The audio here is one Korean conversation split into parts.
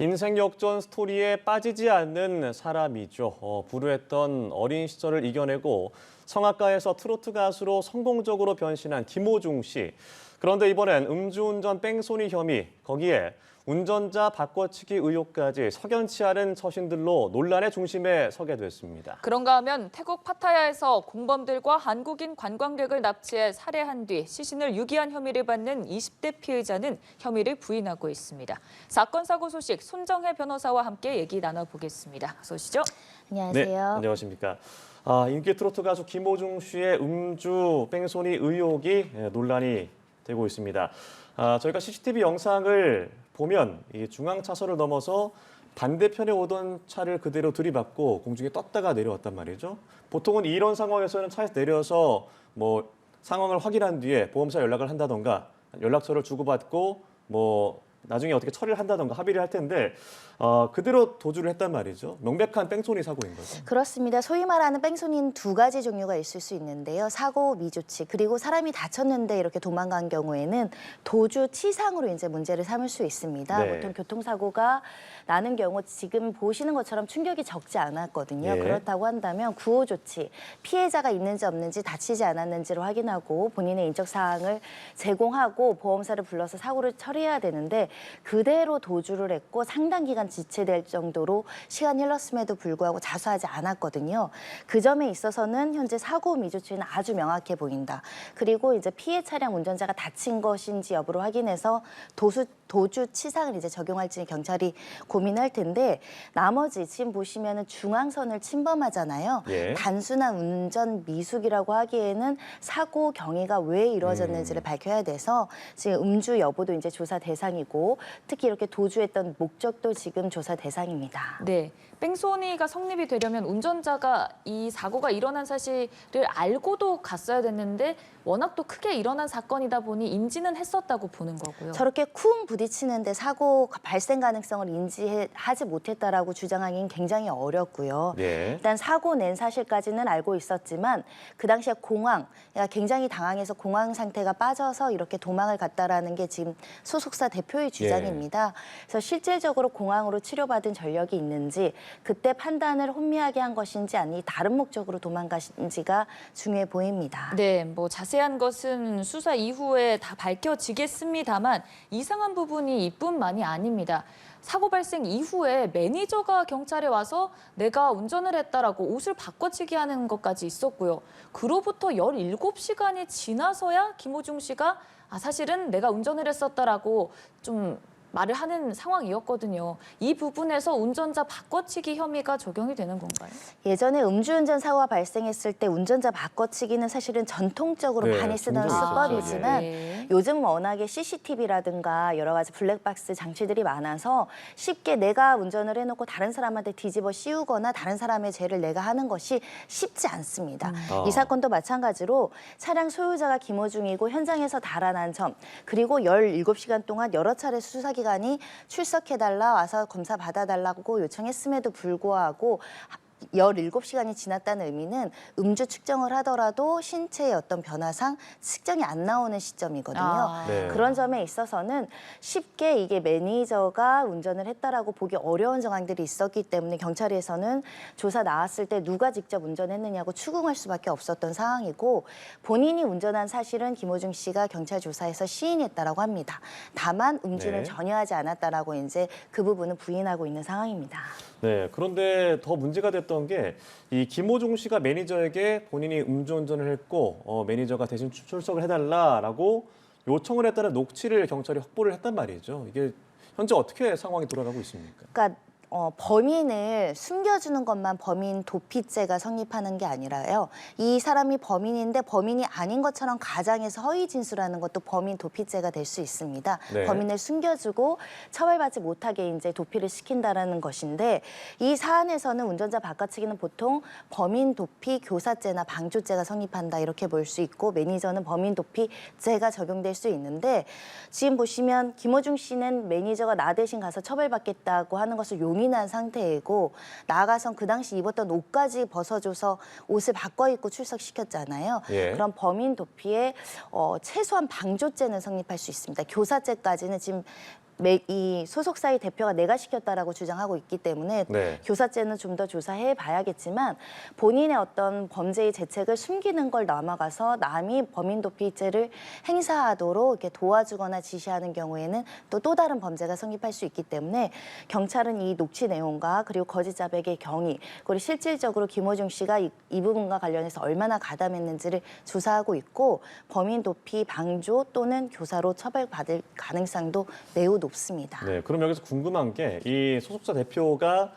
인생 역전 스토리에 빠지지 않는 사람이죠. 불우했던 어린 시절을 이겨내고 성악가에서 트로트 가수로 성공적으로 변신한 김호중 씨. 그런데 이번엔 음주운전 뺑소니 혐의, 거기에 운전자 바꿔치기 의혹까지 석연치 않은 처신들로 논란의 중심에 서게 됐습니다. 그런가 하면 태국 파타야에서 공범들과 한국인 관광객을 납치해 살해한 뒤 시신을 유기한 혐의를 받는 20대 피의자는 혐의를 부인하고 있습니다. 사건 사고 소식 손정혜 변호사와 함께 얘기 나눠보겠습니다. 어서 오시죠. 안녕하세요. 네, 안녕하십니까. 인기 트로트 가수 김호중 씨의 음주 뺑소니 의혹이 논란이 되고 있습니다. 저희가 CCTV 영상을 보면 이 중앙 차선을 넘어서 반대편에 오던 차를 그대로 들이받고 공중에 떴다가 내려왔단 말이죠. 보통은 이런 상황에서는 차에서 내려서 상황을 확인한 뒤에 보험사 연락을 한다던가 연락처를 주고받고 나중에 어떻게 처리를 한다던가 합의를 할 텐데 그대로 도주를 했단 말이죠. 명백한 뺑소니 사고인 거죠. 그렇습니다. 소위 말하는 뺑소니는 두 가지 종류가 있을 수 있는데요. 사고 미조치, 그리고 사람이 다쳤는데 이렇게 도망간 경우에는 도주치상으로 이제 문제를 삼을 수 있습니다. 네. 보통 교통사고가 나는 경우 지금 보시는 것처럼 충격이 적지 않았거든요. 예. 그렇다고 한다면 구호조치, 피해자가 있는지 없는지 다치지 않았는지를 확인하고 본인의 인적사항을 제공하고 보험사를 불러서 사고를 처리해야 되는데 그대로 도주를 했고 상당 기간 지체될 정도로 시간이 흘렀음에도 불구하고 자수하지 않았거든요. 그 점에 있어서는 현재 사고 미조치는 아주 명확해 보인다. 그리고 이제 피해 차량 운전자가 다친 것인지 여부를 확인해서 도주치상을 이제 적용할지 경찰이 고민할 텐데 나머지 지금 보시면은 중앙선을 침범하잖아요. 예. 단순한 운전 미숙이라고 하기에는 사고 경위가 왜 이루어졌는지를 밝혀야 돼서 지금 음주 여부도 이제 조사 대상이고 특히 이렇게 도주했던 목적도 지금 조사 대상입니다. 네, 뺑소니가 성립이 되려면 운전자가 이 사고가 일어난 사실을 알고도 갔어야 됐는데 워낙 또 크게 일어난 사건이다 보니 인지는 했었다고 보는 거고요. 저렇게 쿵 부딪히는데 사고 발생 가능성을 인지하지 못했다라고 주장하기는 굉장히 어렵고요. 네. 일단 사고 낸 사실까지는 알고 있었지만 그 당시에 굉장히 당황해서 공황 상태가 빠져서 이렇게 도망을 갔다라는 게 지금 소속사 대표의 주장입니다. 그래서 실질적으로 공황으로 치료받은 전력이 있는지 그때 판단을 혼미하게 한 것인지 아니 다른 목적으로 도망가신지가 중요해 보입니다. 네, 자세한 것은 수사 이후에 다 밝혀지겠습니다만 이상한 부분이 이뿐만이 아닙니다. 사고 발생 이후에 매니저가 경찰에 와서 내가 운전을 했다라고 옷을 바꿔치기 하는 것까지 있었고요. 그로부터 17시간이 지나서야 김호중 씨가 사실은 내가 운전을 했었다라고 좀 말을 하는 상황이었거든요. 이 부분에서 운전자 바꿔치기 혐의가 적용이 되는 건가요? 예전에 음주운전 사고가 발생했을 때 운전자 바꿔치기는 사실은 전통적으로 많이 쓰던 종종 수법이지만 네. 요즘 워낙에 CCTV라든가 여러 가지 블랙박스 장치들이 많아서 쉽게 내가 운전을 해놓고 다른 사람한테 뒤집어 씌우거나 다른 사람의 죄를 내가 하는 것이 쉽지 않습니다. 이 사건도 마찬가지로 차량 소유자가 김호중이고 현장에서 달아난 점 그리고 17시간 동안 여러 차례 수사기관이 출석해달라 와서 검사 받아달라고 요청했음에도 불구하고 17시간이 지났다는 의미는 음주 측정을 하더라도 신체의 어떤 변화상 측정이 안 나오는 시점이거든요. 네. 그런 점에 있어서는 쉽게 이게 매니저가 운전을 했다라고 보기 어려운 정황들이 있었기 때문에 경찰에서는 조사 나왔을 때 누가 직접 운전했느냐고 추궁할 수밖에 없었던 상황이고 본인이 운전한 사실은 김호중 씨가 경찰 조사에서 시인했다라고 합니다. 다만 음주는 네. 전혀 하지 않았다라고 이제 그 부분은 부인하고 있는 상황입니다. 네, 그런데 더 문제가 됐던 게 이 김호중 씨가 매니저에게 본인이 음주운전을 했고 매니저가 대신 출석을 해달라라고 요청을 했다는 녹취를 경찰이 확보를 했단 말이죠. 이게 현재 어떻게 상황이 돌아가고 있습니까? 그러니까 범인을 숨겨주는 것만 범인 도피죄가 성립하는 게 아니라요. 이 사람이 범인인데 범인이 아닌 것처럼 가장해서 허위 진술하는 것도 범인 도피죄가 될 수 있습니다. 네. 범인을 숨겨주고 처벌받지 못하게 이제 도피를 시킨다라는 것인데 이 사안에서는 운전자 바꿔치기는 보통 범인 도피 교사죄나 방조죄가 성립한다 이렇게 볼 수 있고 매니저는 범인 도피죄가 적용될 수 있는데 지금 보시면 김호중 씨는 매니저가 나 대신 가서 처벌받겠다고 하는 것을 용인한 상태이고 나아가선 그 당시 입었던 옷까지 벗어줘서 옷을 바꿔 입고 출석시켰잖아요. 예. 그럼 범인 도피에 최소한 방조죄는 성립할 수 있습니다. 교사죄까지는 지금 이 소속사의 대표가 내가 시켰다라고 주장하고 있기 때문에 네. 교사죄는 좀 더 조사해 봐야겠지만 본인의 어떤 범죄의 재책을 숨기는 걸 넘어가서 남이 범인도피죄를 행사하도록 이렇게 도와주거나 지시하는 경우에는 또 다른 범죄가 성립할 수 있기 때문에 경찰은 이 녹취 내용과 그리고 거짓 자백의 경위 그리고 실질적으로 김호중 씨가 이 부분과 관련해서 얼마나 가담했는지를 조사하고 있고 범인 도피 방조 또는 교사로 처벌받을 가능성도 매우 높습니다. 네, 그럼 여기서 궁금한 게 이 소속사 대표가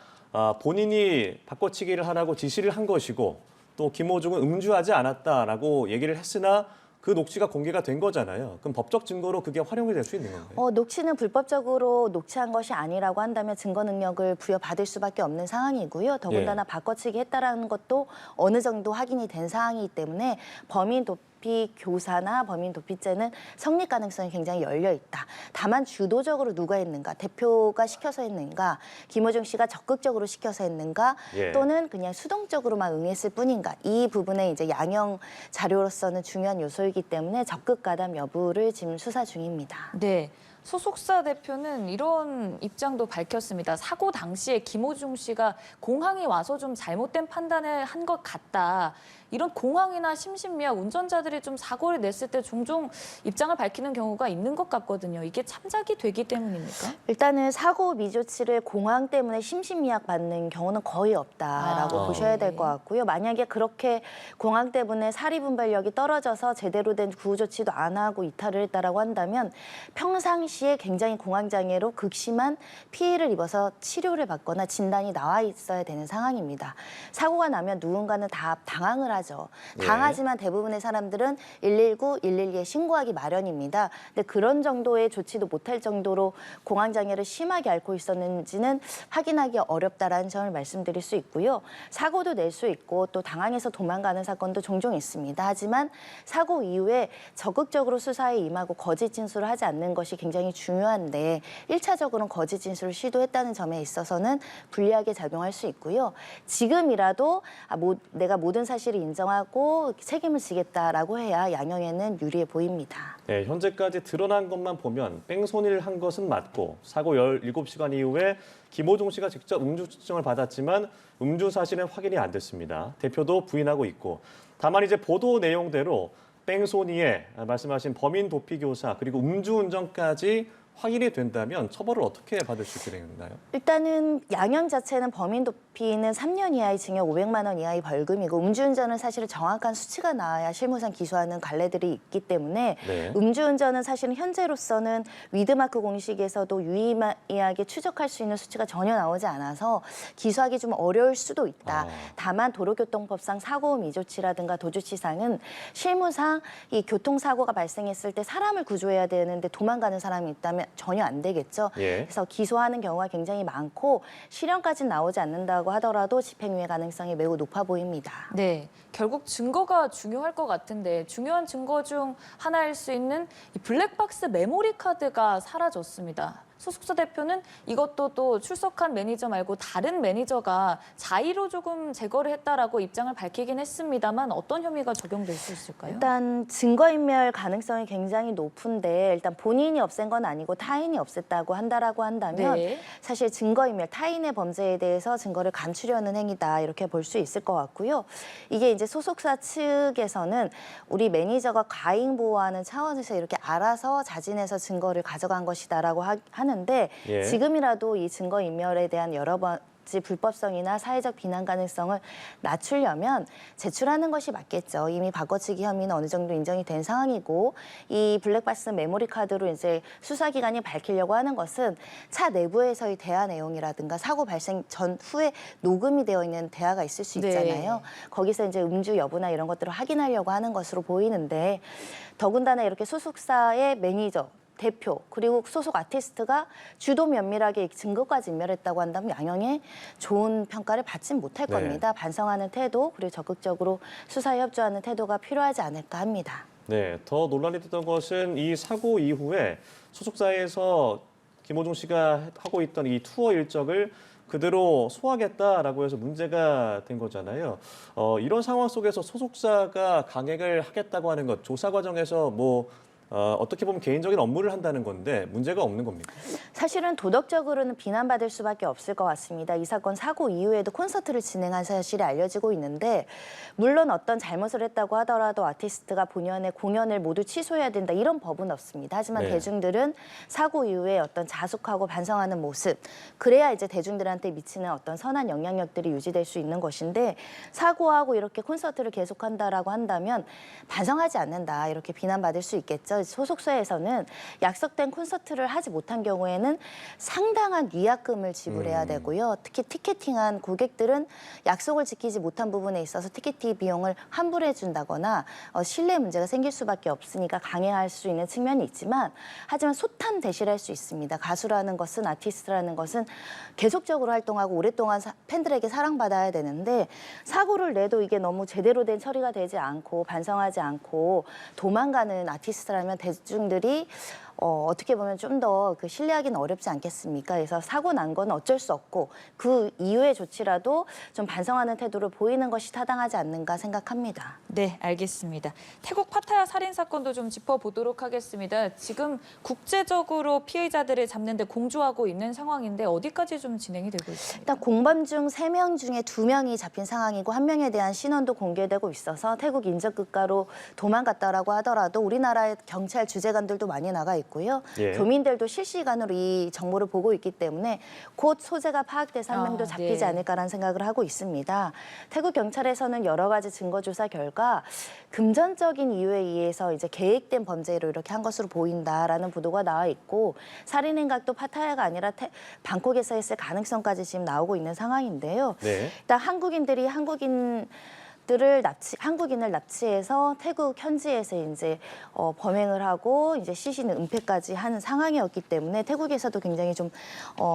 본인이 바꿔치기를 하라고 지시를 한 것이고 또 김호중은 음주하지 않았다라고 얘기를 했으나 그 녹취가 공개가 된 거잖아요. 그럼 법적 증거로 그게 활용이 될 수 있는 건가요? 녹취는 불법적으로 녹취한 것이 아니라고 한다면 증거 능력을 부여받을 수밖에 없는 상황이고요. 더군다나 바꿔치기 했다라는 것도 어느 정도 확인이 된 사항이기 때문에 범인 도피 교사나 범인 도피죄는 성립 가능성이 굉장히 열려 있다. 다만 주도적으로 누가 했는가, 대표가 시켜서 했는가, 김호중 씨가 적극적으로 시켜서 했는가, 또는 그냥 수동적으로만 응했을 뿐인가. 이 부분에 이제 양형 자료로서는 중요한 요소이기 때문에 적극 가담 여부를 지금 수사 중입니다. 네. 소속사 대표는 이런 입장도 밝혔습니다. 사고 당시에 김호중 씨가 공항에 와서 좀 잘못된 판단을 한 것 같다. 이런 공항이나 심신미약 운전자들이 좀 사고를 냈을 때 종종 입장을 밝히는 경우가 있는 것 같거든요. 이게 참작이 되기 때문입니까? 일단은 사고 미조치를 공항 때문에 심신미약 받는 경우는 거의 없다라고 보셔야 될 것 같고요. 만약에 그렇게 공항 때문에 사리분별력이 떨어져서 제대로 된 구호조치도 안 하고 이탈을 했다라고 한다면 평상시에 굉장히 공황장애로 극심한 피해를 입어서 치료를 받거나 진단이 나와 있어야 되는 상황입니다. 사고가 나면 누군가는 다 당황을 하죠. 당하지만 대부분의 사람들은 119, 112에 신고하기 마련입니다. 근데 그런 정도의 조치도 못할 정도로 공황장애를 심하게 앓고 있었는지는 확인하기 어렵다라는 점을 말씀드릴 수 있고요. 사고도 낼 수 있고 또 당황해서 도망가는 사건도 종종 있습니다. 하지만 사고 이후에 적극적으로 수사에 임하고 거짓 진술을 하지 않는 것이 굉장히 중요한데 1차적으로는 거짓 진술을 시도했다는 점에 있어서는 불리하게 작용할 수 있고요. 지금이라도 내가 모든 사실을 인정하고 책임을 지겠다라고 해야 양형에는 유리해 보입니다. 네, 현재까지 드러난 것만 보면 뺑소니를 한 것은 맞고 사고 17시간 이후에 김호중 씨가 직접 음주 측정을 받았지만 음주 사실은 확인이 안 됐습니다. 대표도 부인하고 있고 다만 이제 보도 내용대로 뺑소니에 말씀하신 범인 도피 교사 그리고 음주운전까지 확인이 된다면 처벌을 어떻게 받을 수 있게 되나요? 일단은 양형 자체는 범인 도피는 3년 이하의 징역 500만 원 이하의 벌금이고 음주운전은 사실 정확한 수치가 나와야 실무상 기소하는 관례들이 있기 때문에 음주운전은 사실은 현재로서는 위드마크 공식에서도 유의미하게 추적할 수 있는 수치가 전혀 나오지 않아서 기소하기 좀 어려울 수도 있다. 다만 도로교통법상 사고 미조치라든가 도주치상은 실무상 이 교통사고가 발생했을 때 사람을 구조해야 되는데 도망가는 사람이 있다면 전혀 안 되겠죠. 그래서 기소하는 경우가 굉장히 많고 실형까지는 나오지 않는다고 하더라도 집행유예 가능성이 매우 높아 보입니다. 네, 결국 증거가 중요할 것 같은데 중요한 증거 중 하나일 수 있는 이 블랙박스 메모리 카드가 사라졌습니다. 소속사 대표는 이것도 또 출석한 매니저 말고 다른 매니저가 자의로 조금 제거를 했다라고 입장을 밝히긴 했습니다만 어떤 혐의가 적용될 수 있을까요? 일단 증거인멸 가능성이 굉장히 높은데 일단 본인이 없앤 건 아니고 타인이 없앴다고 한다면 사실 증거인멸, 타인의 범죄에 대해서 증거를 감추려는 행위다 이렇게 볼 수 있을 것 같고요. 이게 이제 소속사 측에서는 우리 매니저가 과잉 보호하는 차원에서 이렇게 알아서 자진해서 증거를 가져간 것이다라고 하는데 지금이라도 이 증거인멸에 대한 여러 번지 불법성이나 사회적 비난 가능성을 낮추려면 제출하는 것이 맞겠죠. 이미 바꿔치기 혐의는 어느 정도 인정이 된 상황이고 이 블랙박스 메모리 카드로 이제 수사기관이 밝히려고 하는 것은 차 내부에서의 대화 내용이라든가 사고 발생 전후에 녹음이 되어 있는 대화가 있을 수 있잖아요. 거기서 이제 음주 여부나 이런 것들을 확인하려고 하는 것으로 보이는데 더군다나 이렇게 소속사의 매니저 대표 그리고 소속 아티스트가 주도 면밀하게 증거까지 인멸했다고 한다면 양형에 좋은 평가를 받진 못할 겁니다. 반성하는 태도 그리고 적극적으로 수사에 협조하는 태도가 필요하지 않을까 합니다. 네, 더 논란이 됐던 것은 이 사고 이후에 소속사에서 김호중 씨가 하고 있던 이 투어 일정을 그대로 소화하겠다라고 해서 문제가 된 거잖아요. 이런 상황 속에서 소속사가 강행을 하겠다고 하는 것, 조사 과정에서 뭐 어떻게 보면 개인적인 업무를 한다는 건데 문제가 없는 겁니까? 사실은 도덕적으로는 비난받을 수밖에 없을 것 같습니다. 이 사건 사고 이후에도 콘서트를 진행한 사실이 알려지고 있는데 물론 어떤 잘못을 했다고 하더라도 아티스트가 본연의 공연을 모두 취소해야 된다 이런 법은 없습니다. 하지만 네. 대중들은 사고 이후에 어떤 자숙하고 반성하는 모습 그래야 이제 대중들한테 미치는 어떤 선한 영향력들이 유지될 수 있는 것인데 사고하고 이렇게 콘서트를 계속한다라고 한다면 반성하지 않는다 이렇게 비난받을 수 있겠죠. 소속사에서는 약속된 콘서트를 하지 못한 경우에는 상당한 위약금을 지불해야 되고요. 특히 티켓팅한 고객들은 약속을 지키지 못한 부분에 있어서 티켓팅 비용을 환불해 준다거나 신뢰 문제가 생길 수밖에 없으니까 강행할 수 있는 측면이 있지만 하지만 소탄 대실할 수 있습니다. 가수라는 것은 아티스트라는 것은 계속적으로 활동하고 오랫동안 팬들에게 사랑받아야 되는데 사고를 내도 이게 너무 제대로 된 처리가 되지 않고 반성하지 않고 도망가는 아티스트라면 대중들이 어떻게 보면 좀 더 그 신뢰하기는 어렵지 않겠습니까? 그래서 사고 난 건 어쩔 수 없고 그 이후의 조치라도 좀 반성하는 태도를 보이는 것이 타당하지 않는가 생각합니다. 네, 알겠습니다. 태국 파타야 살인 사건도 좀 짚어보도록 하겠습니다. 지금 국제적으로 피해자들을 잡는 데 공조하고 있는 상황인데 어디까지 좀 진행이 되고 있습니다. 일단 공범 중 3명 중에 2명이 잡힌 상황이고 1명에 대한 신원도 공개되고 있어서 태국 인접국가로 도망갔다라고 하더라도 우리나라의 경찰 주재관들도 많이 나가 있고요. 예. 교민들도 실시간으로 이 정보를 보고 있기 때문에 곧 소재가 파악돼서 1명도 잡히지 네. 않을까라는 생각을 하고 있습니다. 태국 경찰에서는 여러 가지 증거 조사 결과 금전적인 이유에 의해서 이제 계획된 범죄로 이렇게 한 것으로 보인다라는 보도가 나와 있고 살인 행각도 파타야가 아니라 방콕에서 했을 가능성까지 지금 나오고 있는 상황인데요. 네. 일단 한국인들이 한국인을 납치해서 태국 현지에서 이제 범행을 하고 이제 시신 은폐까지 하는 상황이었기 때문에 태국에서도 굉장히 좀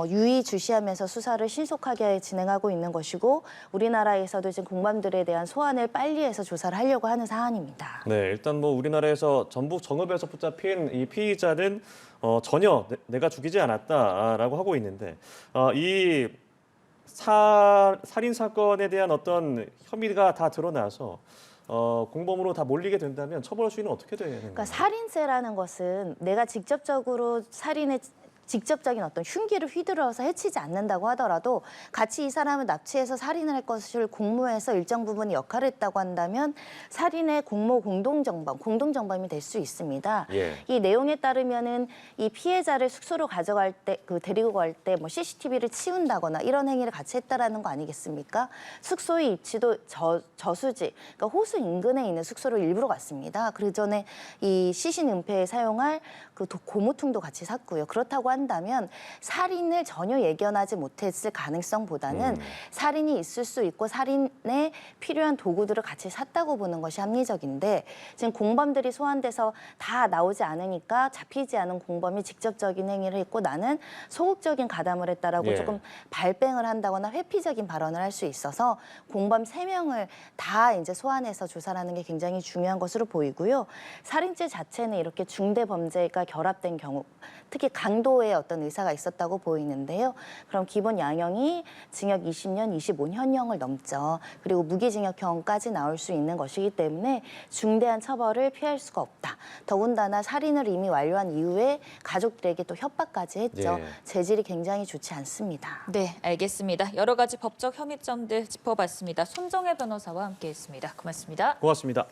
유의주시하면서 수사를 신속하게 진행하고 있는 것이고 우리나라에서도 지금 공범들에 대한 소환을 빨리 해서 조사를 하려고 하는 사안입니다. 네, 일단 뭐 우리나라에서 전북 정읍에서 붙잡힌 이 피의자는 전혀 내가 죽이지 않았다라고 하고 있는데 이 살인 사건에 대한 어떤 혐의가 다 드러나서 공범으로 다 몰리게 된다면 처벌 수위는 어떻게 되는 건가요? 그러니까 살인죄라는 것은 내가 직접적으로 살인의 직접적인 어떤 흉기를 휘두르어서 해치지 않는다고 하더라도 같이 이 사람을 납치해서 살인을 할 것을 공모해서 일정 부분 역할을 했다고 한다면 살인의 공모 공동정범이 될 수 있습니다. 예. 이 내용에 따르면은 이 피해자를 숙소로 가져갈 때, 데리고 갈 때 뭐 CCTV를 치운다거나 이런 행위를 같이 했다라는 거 아니겠습니까? 숙소의 위치도 저수지, 그러니까 호수 인근에 있는 숙소를 일부러 갔습니다. 그 전에 이 시신 은폐에 사용할 그 고무통도 같이 샀고요. 그렇다고 한다면 살인을 전혀 예견하지 못했을 가능성보다는 살인이 있을 수 있고 살인에 필요한 도구들을 같이 샀다고 보는 것이 합리적인데 지금 공범들이 소환돼서 다 나오지 않으니까 잡히지 않은 공범이 직접적인 행위를 했고 나는 소극적인 가담을 했다라고 예. 조금 발뺌을 한다거나 회피적인 발언을 할 수 있어서 공범 3명을 다 이제 소환해서 조사를 하는 게 굉장히 중요한 것으로 보이고요. 살인죄 자체는 이렇게 중대 범죄가 결합된 경우 특히 강도의 어떤 의사가 있었다고 보이는데요. 그럼 기본 양형이 징역 20년, 25년형을 넘죠. 그리고 무기징역형까지 나올 수 있는 것이기 때문에 중대한 처벌을 피할 수가 없다. 더군다나 살인을 이미 완료한 이후에 가족들에게 또 협박까지 했죠. 예. 재질이 굉장히 좋지 않습니다. 네, 알겠습니다. 여러 가지 법적 혐의점들 짚어봤습니다. 손정혜 변호사와 함께했습니다. 고맙습니다. 고맙습니다.